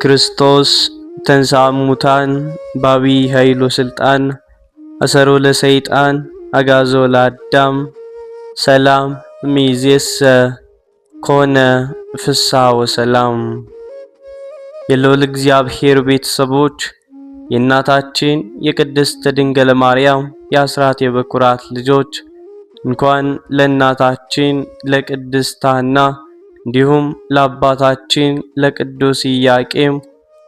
ክርስቶስ ተንሥአ እሙታን በዐቢይ ኃይል ወሥልጣን አሰሮ ለሰይጣን አግዓዞ ለአዳም ሰላም እምይእዜሰ ኮነ ፍስሐ ወሰላም። የልዑል እግዚአብሔር ቤተሰቦች የእናታችን የቅድስት ድንግል ማርያም የአስራት የበኩራት ልጆች እንኳን ለእናታችን ለቅድስት ሐና እንዲሁም ለአባታችን ለቅዱስ ኢያቄም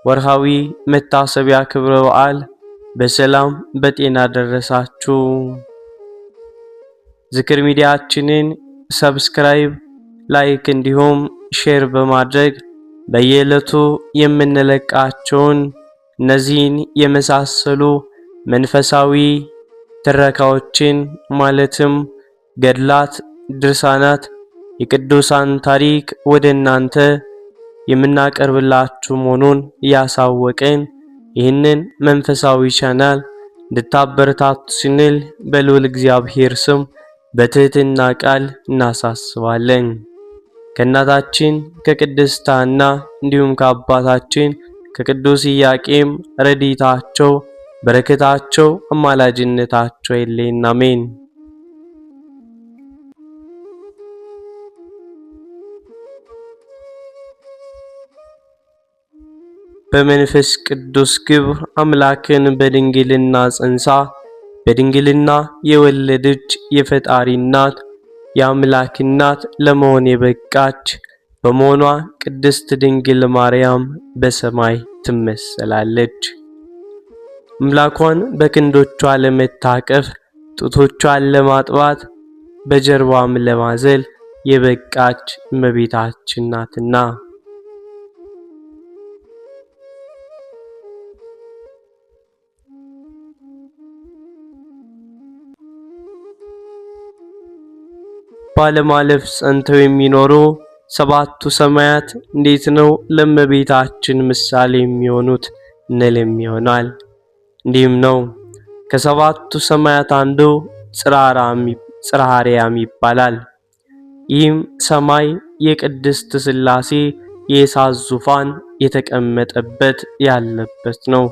ወርሃዊ መታሰቢያ ክብረ በዓል በሰላም በጤና ደረሳችሁ። ዝክር ሚዲያችንን ሰብስክራይብ፣ ላይክ እንዲሁም ሼር በማድረግ በየዕለቱ የምንለቃቸውን እነዚህን የመሳሰሉ መንፈሳዊ ትረካዎችን ማለትም ገድላት፣ ድርሳናት፣ የቅዱሳን ታሪክ ወደ እናንተ የምናቀርብላችሁ መሆኑን ያሳወቅን ይህንን መንፈሳዊ ቻናል እንድታበረታቱ ስንል በልዑል እግዚአብሔር ስም በትህትና ቃል እናሳስባለን። ከእናታችን ከቅድስት ሐና እንዲሁም ከአባታችን ከቅዱስ ኢያቄም ረድኤታቸው በረከታቸው አማላጅነታቸው አይለየን፣ አሜን። በመንፈስ ቅዱስ ግብር አምላክን በድንግልና ጸንሳ በድንግልና የወለደች የፈጣሪ እናት የአምላክ እናት ለመሆን የበቃች በመሆኗ ቅድስት ድንግል ማርያም በሰማይ ትመሰላለች። አምላኳን በክንዶቿ ለመታቀፍ ጡቶቿን ለማጥባት በጀርባም ለማዘል የበቃች እመቤታችን ናትና ባለማለፍ ጸንተው የሚኖሩ ሰባቱ ሰማያት እንዴት ነው ለእመቤታችን ምሳሌ የሚሆኑት እንልም ይሆናል። እንዲህም ነው። ከሰባቱ ሰማያት አንዱ ጽርሐ አርያም ይባላል። ይህም ሰማይ የቅድስት ሥላሴ የእሳት ዙፋን የተቀመጠበት ያለበት ነው።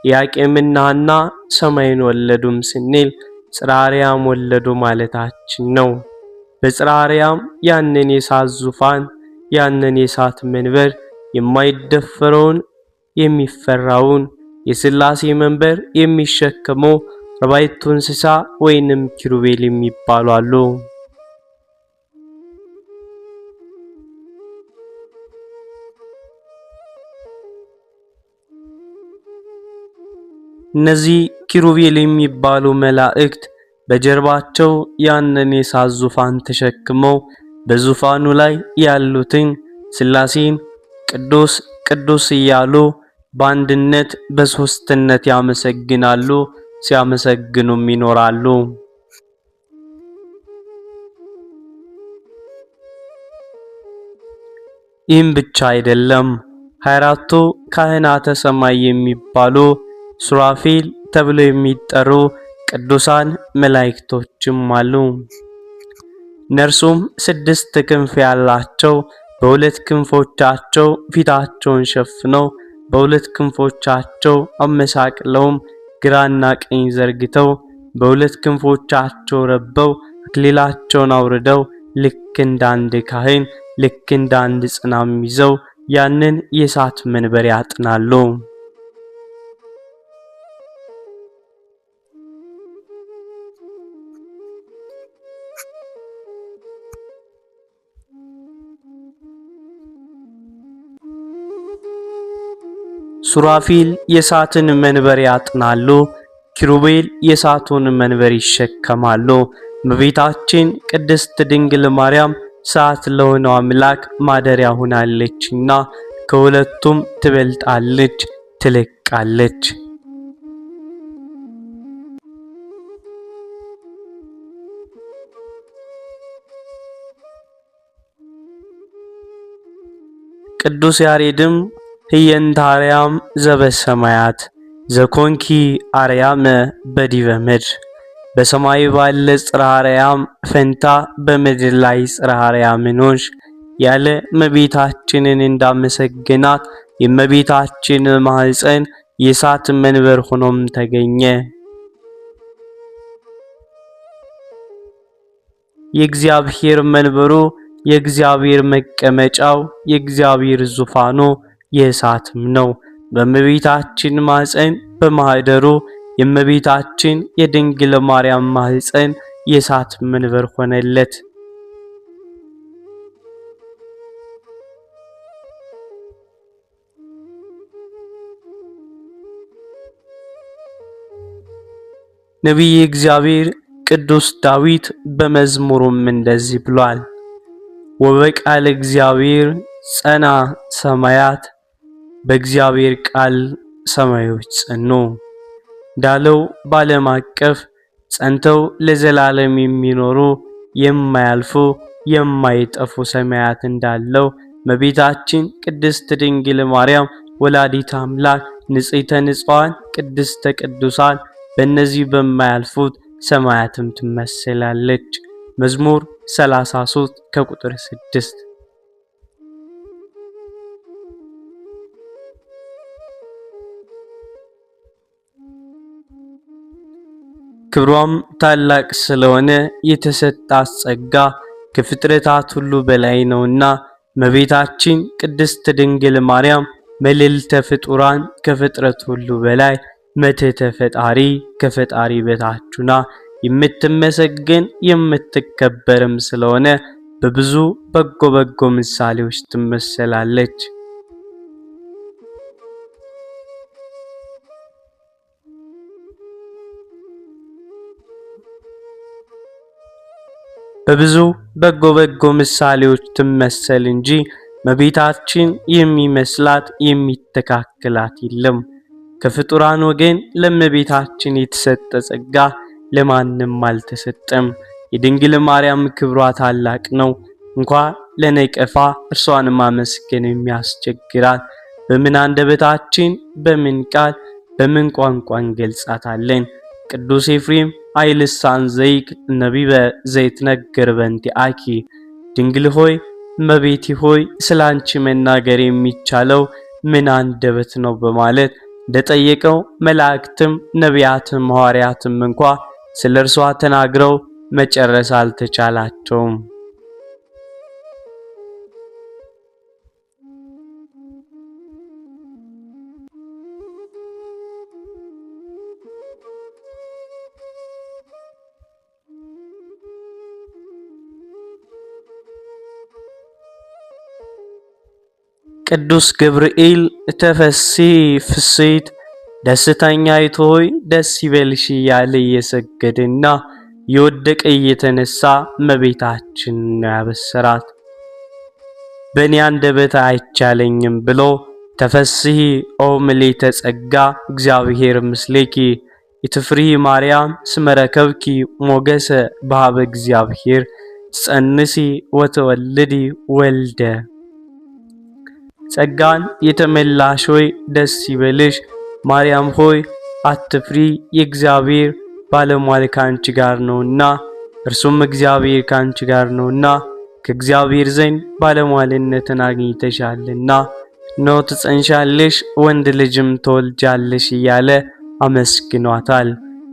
ኢያቄምና ሐና ሰማይን ወለዱም ስንል ጽርሐ አርያም ወለዱ ማለታችን ነው። በጽርሐ አርያም ያንን የእሳት ዙፋን ያንን የእሳት መንበር የማይደፈረውን የሚፈራውን የሥላሴ መንበር የሚሸከመው አርባዕቱ እንስሳ ወይንም ኪሩቤል የሚባሉ አሉ። እነዚህ ኪሩቤል የሚባሉ መላእክት በጀርባቸው ያንን የእሳት ዙፋን ተሸክመው በዙፋኑ ላይ ያሉትን ሥላሴን ቅዱስ ቅዱስ እያሉ በአንድነት በሦስትነት ያመሰግናሉ፣ ሲያመሰግኑም ይኖራሉ። ይህም ብቻ አይደለም። 24ቱ ካህናተ ሰማይ የሚባሉ ሱራፌል ተብለው የሚጠሩ ቅዱሳን መላእክቶችም አሉ። እነርሱም 6 ክንፍ ያላቸው በሁለት ክንፎቻቸው ፊታቸውን ሸፍነው በሁለት ክንፎቻቸው አመሳቅለውም ግራና ቀኝ ዘርግተው በሁለት ክንፎቻቸው ረበው አክሊላቸውን አውርደው ልክ እንደ አንድ ካህን ልክ እንደ አንድ ጽናም ይዘው ያንን የእሳት መንበር ያጥናሉ። ሱራፊል የእሳትን መንበር ያጥናሉ፣ ኪሩቤል የእሳቱን መንበር ይሸከማሉ። እመቤታችን ቅድስት ድንግል ማርያም እሳት ለሆነው አምላክ ማደሪያ ሆናለችና ከሁለቱም ትበልጣለች፣ ትልቃለች። ቅዱስ ያሬድም ህየንተ አርያም ዘበሰማያት ዘኮንኪ አርያመ በዲበ ምድር በሰማይ ባለ ጽርሐ አርያም ፈንታ በምድር ላይ ጽርሐ አርያምን ሆንሽ ያለ እመቤታችንን እንዳመሰገናት የእመቤታችን ማኅፀን የእሳት መንበር ሆኖም ተገኘ። የእግዚአብሔር መንበሩ፣ የእግዚአብሔር መቀመጫው፣ የእግዚአብሔር ዙፋኑ የእሳትም ነው። በእመቤታችን ማኅፀን በማኅደሩ የእመቤታችን የድንግል ማርያም ማኅፀን የእሳት መንበር ሆነለት። ነቢየ እግዚአብሔር ቅዱስ ዳዊት በመዝሙሩም እንደዚህ ብሏል። ወበቃለ እግዚአብሔር ጸና ሰማያት፣ በእግዚአብሔር ቃል ሰማዮች ጸኑ እንዳለው በዓለም አቀፍ ጸንተው ለዘላለም የሚኖሩ የማያልፉ የማይጠፉ ሰማያት እንዳለው እመቤታችን ቅድስት ድንግል ማርያም ወላዲተ አምላክ ንጽሕተ ንጹሐን ቅድስተ ቅዱሳን በእነዚህ በማያልፉት ሰማያትም ትመሰላለች። መዝሙር 33 ከቁጥር 6። ክብሯም ታላቅ ስለሆነ የተሰጣት ጸጋ ከፍጥረታት ሁሉ በላይ ነውና እመቤታችን ቅድስት ድንግል ማርያም መልዕልተ ፍጡራን ከፍጥረት ሁሉ በላይ መትሕተ ፈጣሪ ከፈጣሪ በታችና የምትመሰገን የምትከበርም ስለሆነ በብዙ በጎ ምሳሌዎች ትመሰላለች። በብዙ በጎ ምሳሌዎች ትመሰል እንጂ እመቤታችን የሚመስላት የሚተካከላት የለም። ከፍጡራን ወገን ለእመቤታችን የተሰጠ ጸጋ ለማንም አልተሰጠም። የድንግል ማርያም ክብሯ ታላቅ ነው። እንኳን ለነቀፋ እርሷን ማመስገን የሚያስቸግራት በምን አንደበታችን በምን ቃል በምን ቋንቋ እንገልጻታለን? ቅዱስ ኤፍሬም አይልሳን ዘይክ ነቢበ ዘይትነገር በእንቲአኪ፣ ድንግል ሆይ እመቤቴ ሆይ ስላንቺ መናገር የሚቻለው ምን አንደበት ነው በማለት እንደጠየቀው መላእክትም ነቢያትም ሐዋርያትም እንኳ ስለ እርሷ ተናግረው መጨረስ አልተቻላቸውም። ቅዱስ ገብርኤል ተፈሲ ፍሥሕት ደስተኛይቱ ሆይ ደስ ይበልሽ እያለ እየሰገደና የወደቀ እየተነሳ እመቤታችን ያበሰራት። በእኔ አንደበት አይቻለኝም ብሎ ተፈሥሒ ኦ ምልዕተ ጸጋ እግዚአብሔር ምስሌኪ ኢትፍርሂ ማርያም እስመ ረከብኪ ሞገሰ በኀበ እግዚአብሔር ትጸንሲ ወትወልዲ ወልደ። ጸጋን የተመላሽ ሆይ ደስ ይበልሽ ማርያም ሆይ አትፍሪ፣ የእግዚአብሔር ባለሟል ካንቺ ጋር ነውና እርሱም እግዚአብሔር ካንቺ ጋር ነውና ከእግዚአብሔር ዘንድ ባለሟልነትን አግኝተሻልና ነው ትጸንሻለሽ ወንድ ልጅም ትወልጃለሽ እያለ አመስግኗታል።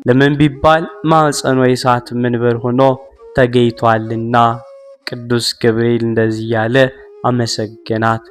ለምን ቢባል ማኅፀኗ የእሳት መንበር ሆኖ ተገኝቷልና። ቅዱስ ገብርኤል እንደዚህ ያለ አመሰገናት።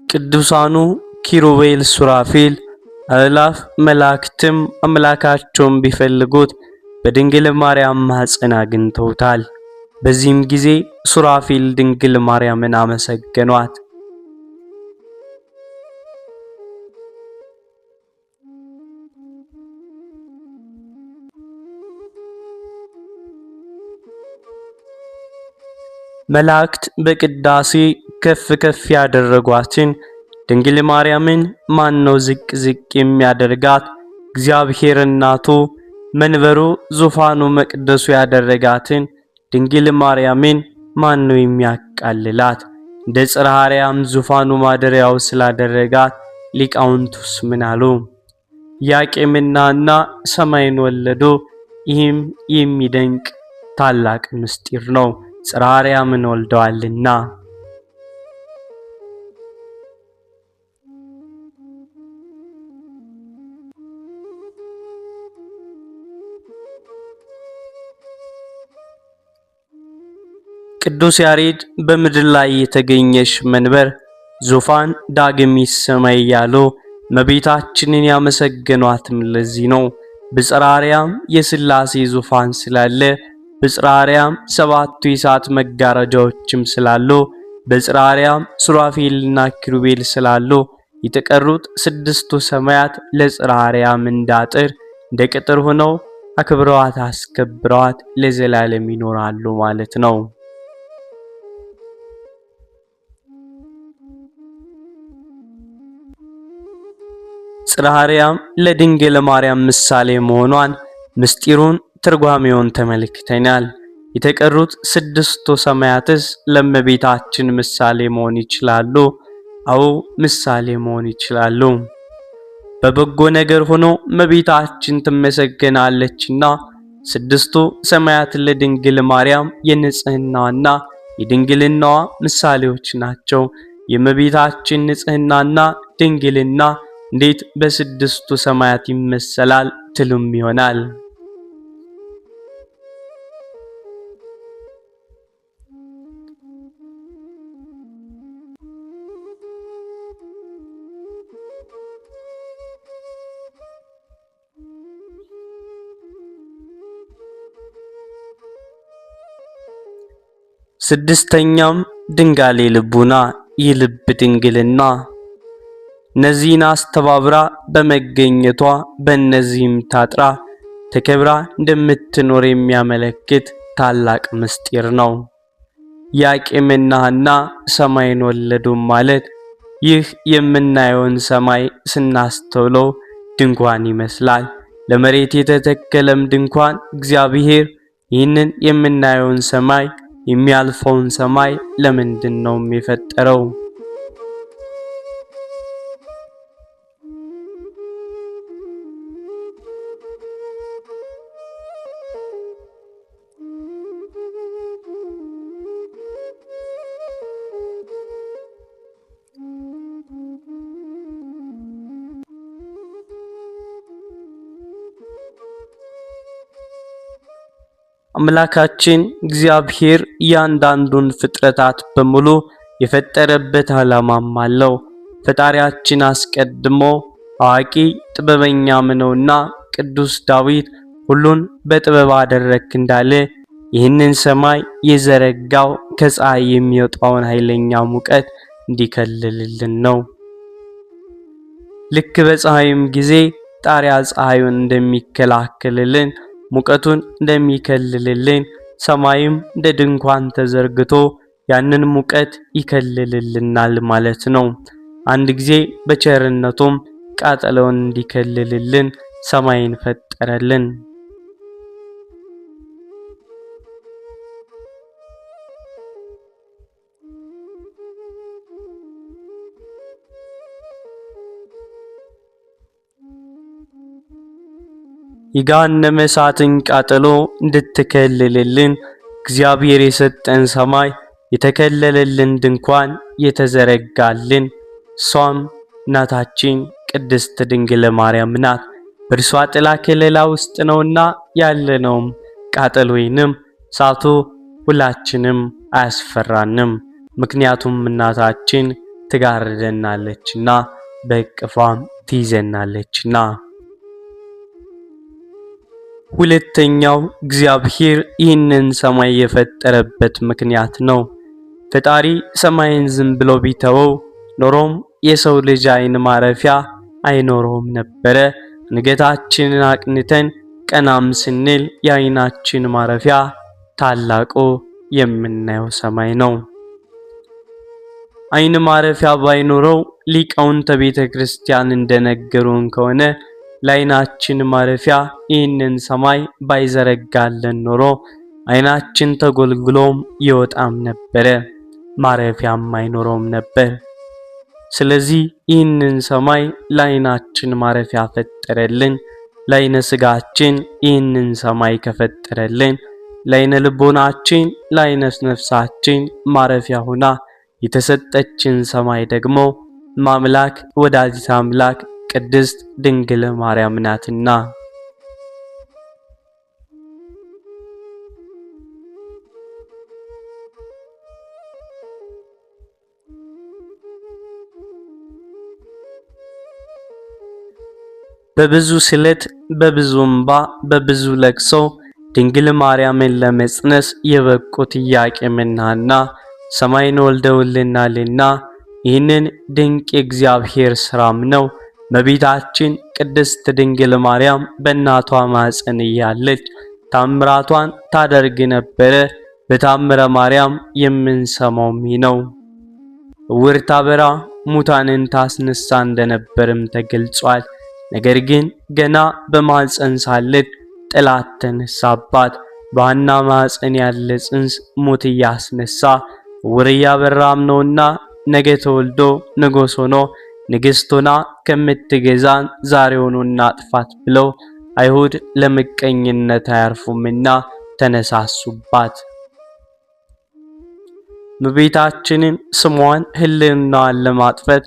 ቅዱሳኑ ኪሩቤል ሱራፌል አእላፍ መላእክትም አምላካቸውን ቢፈልጉት በድንግል ማርያም ማኅፀን አግኝተውታል። በዚህም ጊዜ ሱራፌል ድንግል ማርያምን አመሰገኗት። መላእክት በቅዳሴ ከፍ ከፍ ያደረጓትን ድንግል ማርያምን ማን ነው ዝቅ ዝቅ የሚያደርጋት? እግዚአብሔር እናቱ መንበሩ ዙፋኑ መቅደሱ ያደረጋትን ድንግል ማርያምን ማን ነው የሚያቃልላት? እንደ ጽርሐ አርያም ዙፋኑ ማደሪያው ስላደረጋት ሊቃውንቱስ ምን አሉ? ኢያቄምና ሐና ሰማይን ወለዱ። ይህም የሚደንቅ ታላቅ ምስጢር ነው። ጽርሐ አርያምን ወልደዋልና። ቅዱስ ያሬድ በምድር ላይ የተገኘሽ መንበር ዙፋን ዳግሚት ሰማይ ያሉ እመቤታችንን ያመሰገኗትም ለዚህ ነው። በጽርሐ አርያም የሥላሴ ዙፋን ስላለ፣ በጽርሐ አርያም ሰባቱ የእሳት መጋረጃዎችም ስላሉ፣ በጽርሐ አርያም ሱራፌልና ኪሩቤል ስላሉ የተቀሩት ስድስቱ ሰማያት ለጽርሐ አርያም እንዳጥር እንደ ቅጥር ሆነው አክብረዋት አስከብረዋት ለዘላለም ይኖራሉ ማለት ነው። ጽርሐ አርያም ለድንግል ማርያም ምሳሌ መሆኗን ምስጢሩን ትርጓሜውን ተመልክተናል። የተቀሩት ስድስቱ ሰማያትስ ለእመቤታችን ምሳሌ መሆን ይችላሉ? አዎ ምሳሌ መሆን ይችላሉ። በበጎ ነገር ሆኖ እመቤታችን ትመሰገናለችና ስድስቱ ሰማያት ለድንግል ማርያም የንጽህናዋና የድንግልናዋ ምሳሌዎች ናቸው። የእመቤታችን ንጽህናና ድንግልና እንዴት በስድስቱ ሰማያት ይመሰላል ትሉም ይሆናል። ስድስተኛም ድንጋሌ ልቡና የልብ ድንግልና እነዚህን አስተባብራ በመገኘቷ በእነዚህም ታጥራ ተከብራ እንደምትኖር የሚያመለክት ታላቅ ምስጢር ነው። ኢያቄምና ሐና ሰማይን ወለዱ ማለት ይህ የምናየውን ሰማይ ስናስተውለው ድንኳን ይመስላል። ለመሬት የተተከለም ድንኳን እግዚአብሔር ይህንን የምናየውን ሰማይ የሚያልፈውን ሰማይ ለምንድን ነው የፈጠረው? አምላካችን እግዚአብሔር እያንዳንዱን ፍጥረታት በሙሉ የፈጠረበት ዓላማም አለው። ፈጣሪያችን አስቀድሞ አዋቂ ጥበበኛም ነውና ቅዱስ ዳዊት ሁሉን በጥበብ አደረክ እንዳለ ይህንን ሰማይ የዘረጋው ከፀሐይ የሚወጣውን ኃይለኛ ሙቀት እንዲከልልልን ነው። ልክ በፀሐይም ጊዜ ጣሪያ ፀሐዩን እንደሚከላከልልን ሙቀቱን እንደሚከልልልን ሰማይም እንደ ድንኳን ተዘርግቶ ያንን ሙቀት ይከልልልናል ማለት ነው። አንድ ጊዜ በቸርነቱም ቃጠሎውን እንዲከልልልን ሰማይን ፈጠረልን። የገሃነመ እሳትን ቃጠሎ እንድትከልልልን እግዚአብሔር የሰጠን ሰማይ የተከለለልን ድንኳን የተዘረጋልን እሷም እናታችን ቅድስት ድንግል ማርያም ናት። በእርሷ ጥላ ከለላ ውስጥ ነውና ያለነውም ቃጠሎ ወይንም እሳቱ ሁላችንም አያስፈራንም። ምክንያቱም እናታችን ትጋርደናለችና በእቅፏም ትይዘናለችና። ሁለተኛው እግዚአብሔር ይህንን ሰማይ የፈጠረበት ምክንያት ነው። ፈጣሪ ሰማይን ዝም ብሎ ቢተወው ኖሮም የሰው ልጅ ዓይን ማረፊያ አይኖረውም ነበረ። አንገታችንን አቅንተን ቀናም ስንል የዓይናችን ማረፊያ ታላቁ የምናየው ሰማይ ነው። አይን ማረፊያ ባይኖረው ሊቃውንተ ቤተ ክርስቲያን እንደነገሩን ከሆነ ለአይናችን ማረፊያ ይህንን ሰማይ ባይዘረጋልን ኖሮ አይናችን ተጎልግሎም ይወጣም ነበረ፣ ማረፊያም አይኖረውም ነበር። ስለዚህ ይህንን ሰማይ ለአይናችን ማረፊያ ፈጠረልን። ለአይነ ስጋችን ይህንን ሰማይ ከፈጠረልን ለአይነ ልቦናችን ለአይነ ነፍሳችን ማረፊያ ሆና የተሰጠችን ሰማይ ደግሞ ማምላክ ወላዲተ አምላክ ቅድስት ድንግል ማርያም ናትና። በብዙ ስለት በብዙ እንባ በብዙ ለቅሶ ድንግል ማርያምን ለመጽነስ የበቁት ኢያቄምና ሐና ሰማይን ወልደውልናልና ይህንን ድንቅ የእግዚአብሔር ሥራም ነው። እመቤታችን ቅድስት ድንግል ማርያም በእናቷ ማኅፀን እያለች ታምራቷን ታደርግ ነበረ። በታምረ ማርያም የምንሰማው ነው። ዕውር ታበራ፣ ሙታንን ታስነሳ እንደነበርም ተገልጿል። ነገር ግን ገና በማኅፀን ሳለች ጠላት ተነሳባት። በሐና ማኅፀን ያለ ጽንስ ሞት እያስነሳ ዕውር እያበራም ነውና ነገ ተወልዶ ንጉሥ ሆኖ ንግሥት ሆና ከምትገዛን ዛሬውኑ እናጥፋት ብለው አይሁድ ለምቀኝነት አያርፉምና ተነሳሱባት። እመቤታችንን ስሟን ሕልናዋን ለማጥፋት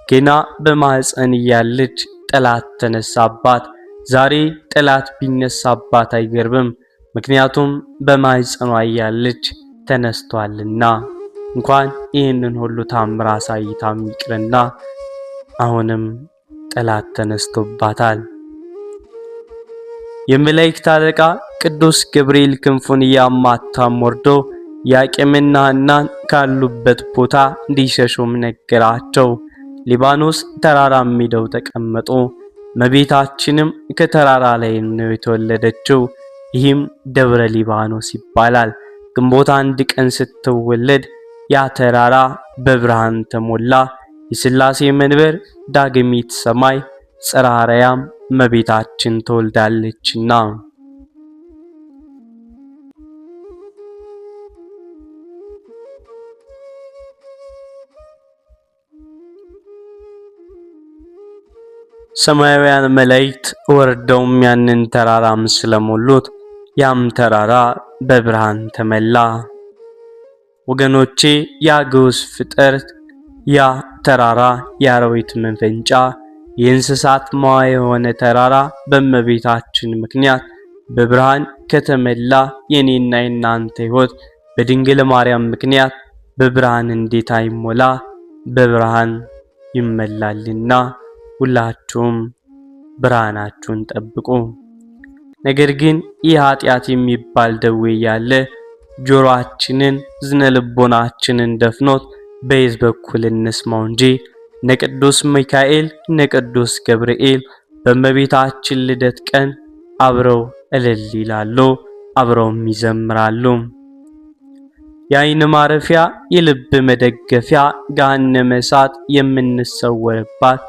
ገና በማኅፀን እያለች ጠላት ተነሳባት። ዛሬ ጠላት ቢነሳባት አይገርምም፣ ምክንያቱም በማኅፀኗ እያለች ተነስቷልና። እንኳን ይህንን ሁሉ ታምር አሳይታም ይቅርና አሁንም ጠላት ተነስቶባታል። የመላእክት አለቃ ቅዱስ ገብርኤል ክንፉን እያማታም ወርዶ ኢያቄምና ሐናን ካሉበት ቦታ እንዲሸሹም ነገራቸው። ሊባኖስ ተራራም ሄደው ተቀመጡ። እመቤታችንም ከተራራ ላይ ነው የተወለደችው። ይህም ደብረ ሊባኖስ ይባላል። ግንቦት 1 ቀን ስትወለድ ያ ተራራ በብርሃን ተሞላ። የሥላሴ መንበር ዳግሚት ሰማይ ጽርሐ አርያም እመቤታችን ተወልዳለችና። ሰማያውያን መላእክት ወርደውም ያንን ተራራም ስለሞሉት ያም ተራራ በብርሃን ተመላ። ወገኖቼ ያ ግዑዝ ፍጥረት ያ ተራራ የአራዊት መፈንጫ የእንስሳት መዋያ የሆነ ተራራ በእመቤታችን ምክንያት በብርሃን ከተመላ የኔና የናንተ ሕይወት በድንግል ማርያም ምክንያት በብርሃን እንዴት አይሞላ? በብርሃን ይመላልና ሁላችሁም ብርሃናችሁን ጠብቁ። ነገር ግን ይህ ኃጢአት የሚባል ደዌ ያለ ጆሮአችንን ዝነ ልቦናችንን ደፍኖት በየት በኩል እንስማው እንጂ ነቅዱስ ሚካኤል ነቅዱስ ገብርኤል በእመቤታችን ልደት ቀን አብረው እልል ይላሉ፣ አብረውም ይዘምራሉ። የዓይን ማረፊያ የልብ መደገፊያ ገሃነመ እሳት የምንሰወርባት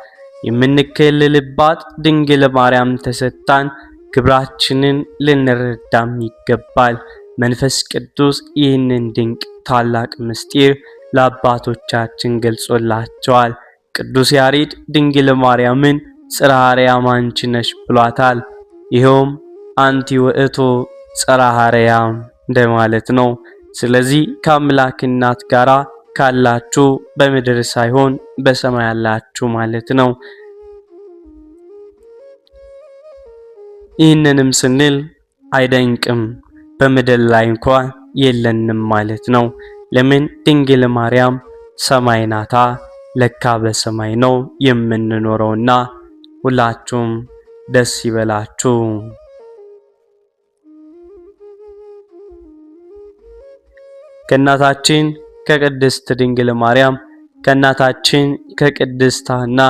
የምንከለልባት ድንግል ማርያም ተሰጣን። ክብራችንን ልንረዳም ይገባል። መንፈስ ቅዱስ ይህንን ድንቅ ታላቅ ምስጢር ለአባቶቻችን ገልጾላቸዋል። ቅዱስ ያሬድ ድንግል ማርያምን ጽርሐ አርያም አንቺ ነሽ ብሏታል። ይኸውም አንቲ ውእቱ ጽርሐ አርያም እንደማለት ነው። ስለዚህ ከአምላክ እናት ጋራ ካላችሁ በምድር ሳይሆን በሰማይ ያላችሁ ማለት ነው። ይህንንም ስንል አይደንቅም፣ በምድር ላይ እንኳን የለንም ማለት ነው። ለምን? ድንግል ማርያም ሰማይ ናታ። ለካ በሰማይ ነው የምንኖረውና ሁላችሁም ደስ ይበላችሁ። ከእናታችን ከቅድስት ድንግል ማርያም ከእናታችን ከቅድስት ሐና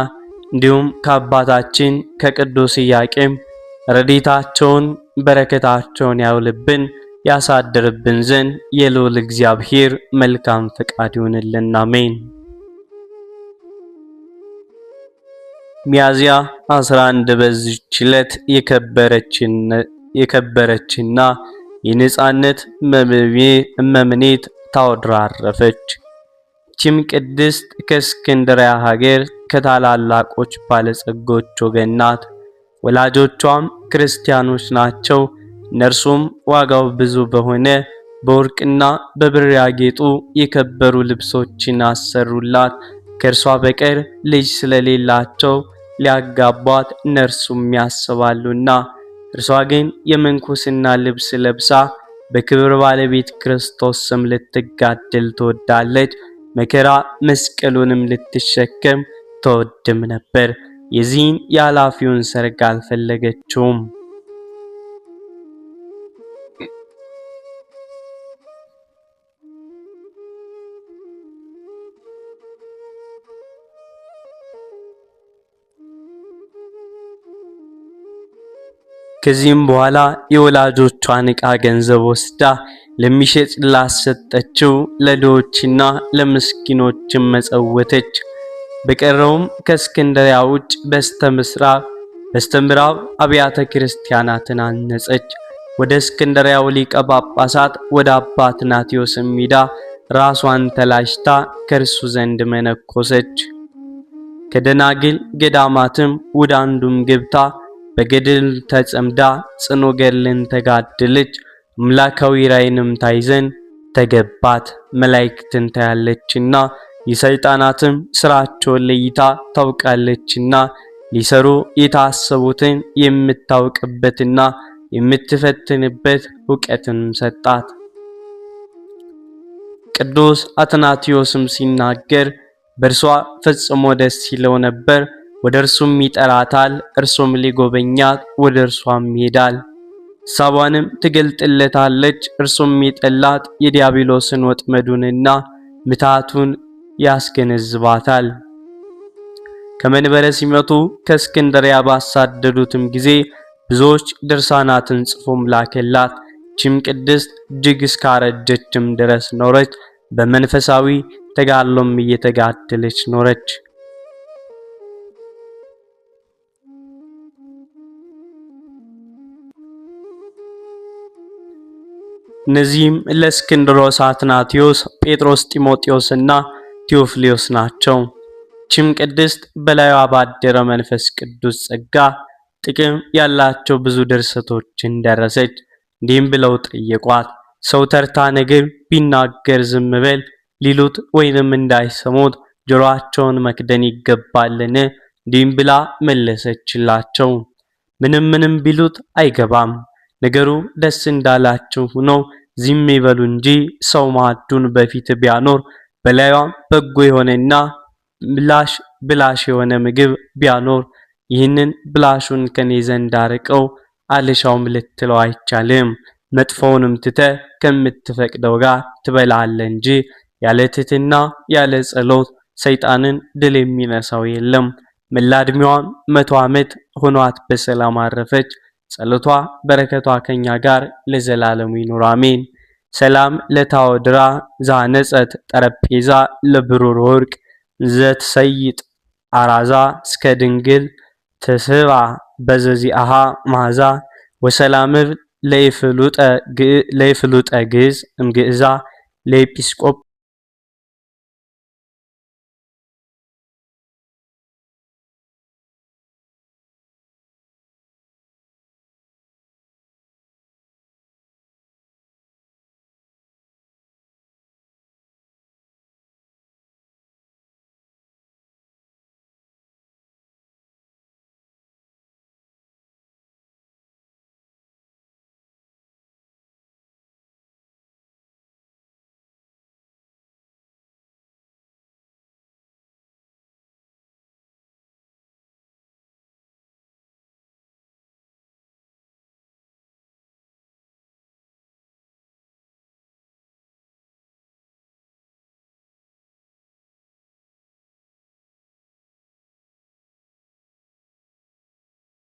እንዲሁም ከአባታችን ከቅዱስ ኢያቄም ረድኤታቸውን በረከታቸውን ያውልብን። ያሳድርብን ዘንድ የልዑል እግዚአብሔር መልካም ፈቃድ ይሁንልን። አሜን። ሚያዝያ 11 በዚህች ዕለት የከበረችና የነጻነት እመምኔት ታወድራ አረፈች። ይህችም ቅድስት ከእስክንድርያ ሀገር ከታላላቆች ባለጸጎች ወገን ናት። ወላጆቿም ክርስቲያኖች ናቸው። እነርሱም ዋጋው ብዙ በሆነ በወርቅና በብር ያጌጡ የከበሩ ልብሶችን አሰሩላት። ከእርሷ በቀር ልጅ ስለሌላቸው ሊያጋቧት እነርሱም ያስባሉና፣ እርሷ ግን የምንኩስና ልብስ ለብሳ በክብር ባለቤት ክርስቶስ ስም ልትጋደል ትወዳለች። መከራ መስቀሉንም ልትሸከም ትወድም ነበር። የዚህን የኃላፊውን ሰርግ አልፈለገችውም። ከዚህም በኋላ የወላጆቿን ዕቃ ገንዘብ ወስዳ ለሚሸጥላት ሰጠችው። ለድሆችና ለምስኪኖችም መጸወተች። በቀረውም ከእስክንድርያ ውጭ በስተምዕራብ አብያተ ክርስቲያናትን አነጸች። ወደ እስክንድርያው ሊቀ ጳጳሳት ወደ አባ ትናቴዎስም ሄዳ ራሷን ተላጭታ ከእርሱ ዘንድ መነኮሰች። ከደናግል ገዳማትም ወደ አንዱም ገብታ በገድል ተጸምዳ ጽኑ ገድልን ተጋደለች። አምላካዊ ራእይንም ታይ ዘንድ ተገባት። መላእክትን ታያለችና የሰይጣናትም ስራቸውን ለይታ ታውቃለችና ሊሰሩ የታሰቡትን የምታውቅበትና የምትፈትንበት ዕውቀትን ሰጣት። ቅዱስ አትናቴዎስም ሲናገር በእርሷ ፈጽሞ ደስ ይለው ነበር። ወደ እርሱም ይጠራታል፣ እርሱም ሊጎበኛት ወደ እርሷም ይሄዳል። ሐሳቧንም ትገልጥለታለች። እርሱም የጠላት የዲያብሎስን ወጥመዱንና ምታቱን ያስገነዝባታል። ከመንበረ ሲመቱ ከእስክንድርያ ባሳደዱትም ጊዜ ብዙዎች ድርሳናትን ጽፎም ላከላት። ይህችም ቅድስት እጅግ እስካረጀችም ድረስ ኖረች። በመንፈሳዊ ተጋድሎም እየተጋደለች ኖረች። እነዚህም ለእስክንድሮስ አትናቴዎስ፣ ጴጥሮስ፣ ጢሞቴዎስና ቴዎፍሎስ ናቸው። ይህችም ቅድስት በላዩዋ ባደረ መንፈስ ቅዱስ ጸጋ ጥቅም ያላቸው ብዙ ድርሰቶችን ደረሰች። እንዲህም ብለው ጠየቋት፣ ሰው ተርታ ነገር ቢናገር ዝም በል ሊሉት ወይንም እንዳይሰሙት ጆሮአቸውን መክደን ይገባልን? እንዲህም ብላ መለሰችላቸው፣ ምንም ቢሉት አይገባም። ነገሩ ደስ እንዳላቸው ሆኖ ዝም ይበሉ እንጂ ሰው ማዕዱን በፊት ቢያኖር በላዩም በጎ የሆነና ብላሽ የሆነ ምግብ ቢያኖር ይህንን ብላሹን ከኔ ዘንድ አርቀው አልሻውም ልትለው አይቻልም። መጥፎውንም ትተ ከምትፈቅደው ጋር ትበላለህ እንጂ ያለ ትሕትና ያለ ጸሎት ሰይጣንን ድል የሚነሳው የለም። መላ ዕድሜዋም 100 ዓመት ሆኗት በሰላም አረፈች። ጸሎቷ በረከቷ ከኛ ጋር ለዘላለሙ ይኑር አሜን። ሰላም ለታወድራ ዛነጸት ጠረጴዛ ለብሩር ወርቅ ዘትሰይጥ አራዛ እስከ ድንግል ተስባ በዘዚአሃ ማዛ ወሰላም ለይፍሉጠ ግዕዝ እምግዕዛ ለኤጲስቆጶ